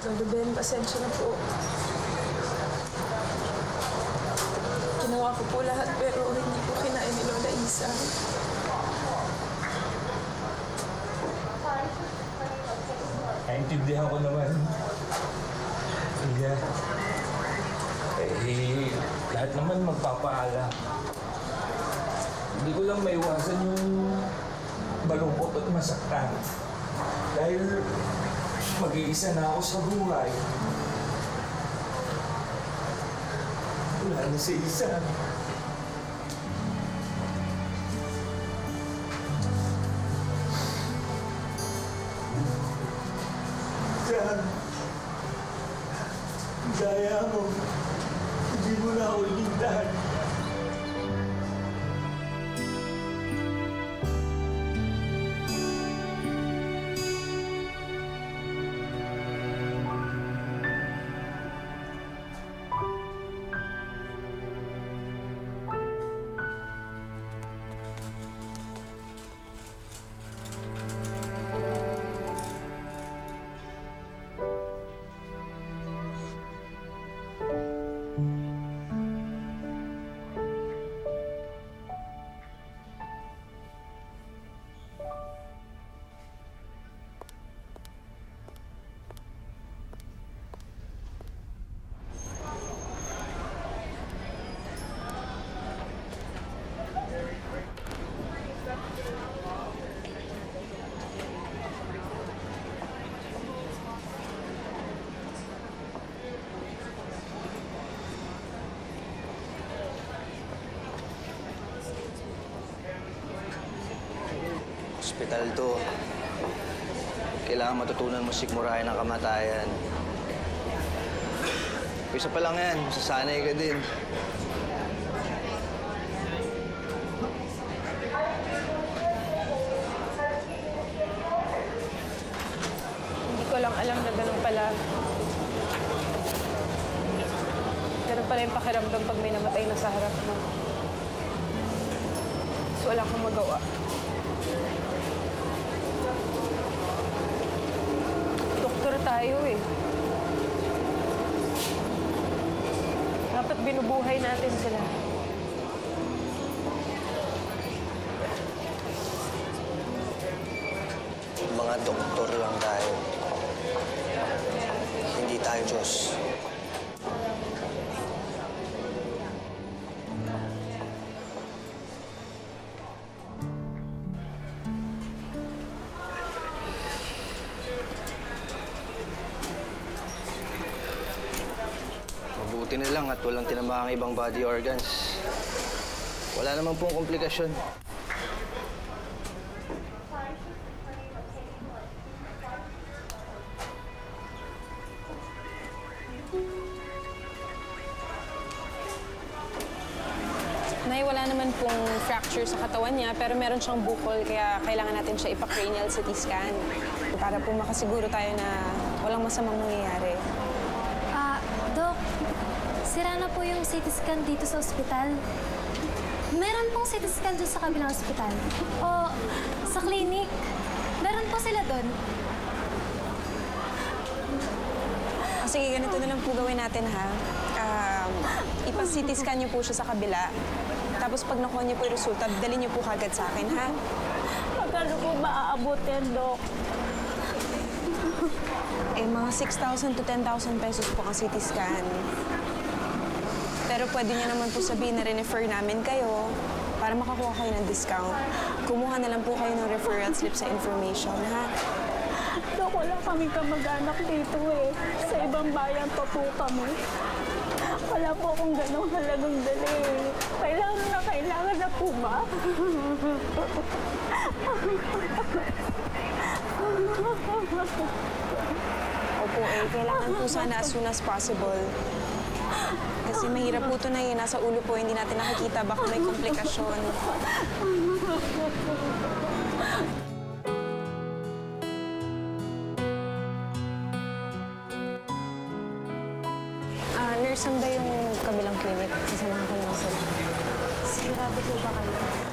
Lolo Ben, pasensya na po. Ginawa ko po lahat pero hindi po kinain ni Lola Isa. Naintindihan ko naman. Iya. Lahat naman magpapaalam. Hindi ko lang maiwasan yung malungkot at masaktan. Dahil mag-iisa na ako sa buhay. Wala na si Isa. Diyan, gaya mo, hindi mo na ako lindahan. Hospital to. Kailangan matutunan mo sikmurahin ang kamatayan. Isa pa lang yan, masasanay ka din. Hindi ko lang alam na ganun pala. Ganun pala yung pakiramdam pag may namatay na sa harap mo. So wala kang magawa. Doktor tayo eh. Dapat binubuhay natin sila. Mga doktor lang tayo. Hindi tayo Diyos. Mabuti na lang at walang tinamahang ibang body organs. Wala naman pong komplikasyon. Nay, wala naman pong fracture sa katawan niya, pero meron siyang bukol, kaya kailangan natin siya ipa-cranial CT scan para po makasiguro tayo na walang masamang mangyayari. Dok, sira na po yung CT scan dito sa ospital. Meron pong CT scan doon sa kabilang ospital. O sa clinic. Meron po sila doon. Sige, ganito na lang po gawin natin, ha? Ipa-CT scan niyo po siya sa kabila. Tapos pag nakuha niyo po yung resulta, dalhin niyo po kagad sa akin, ha? Magkano po maaabot yan, Dok? Mga 6,000 to 10,000 pesos po ang CT scan. Pero pwede niyo naman po sabihin na re-refer namin kayo para makakuha kayo ng discount. Kumuha na lang po kayo ng referral slip sa information, ha? Dok, wala kaming kamag-anak dito eh. Sa ibang bayan pa po kami. Wala po akong ganong halagang dali. Kailangan na po ba? Opo, kailangan po sana as soon as possible. Kasi mahirap po ito na yun. Nasa ulo po, hindi natin nakikita. Baka may komplikasyon. Nurse, saan ba yung kabilang clinic? Sasamahan ko lang sila. Sigurado po ba kayo?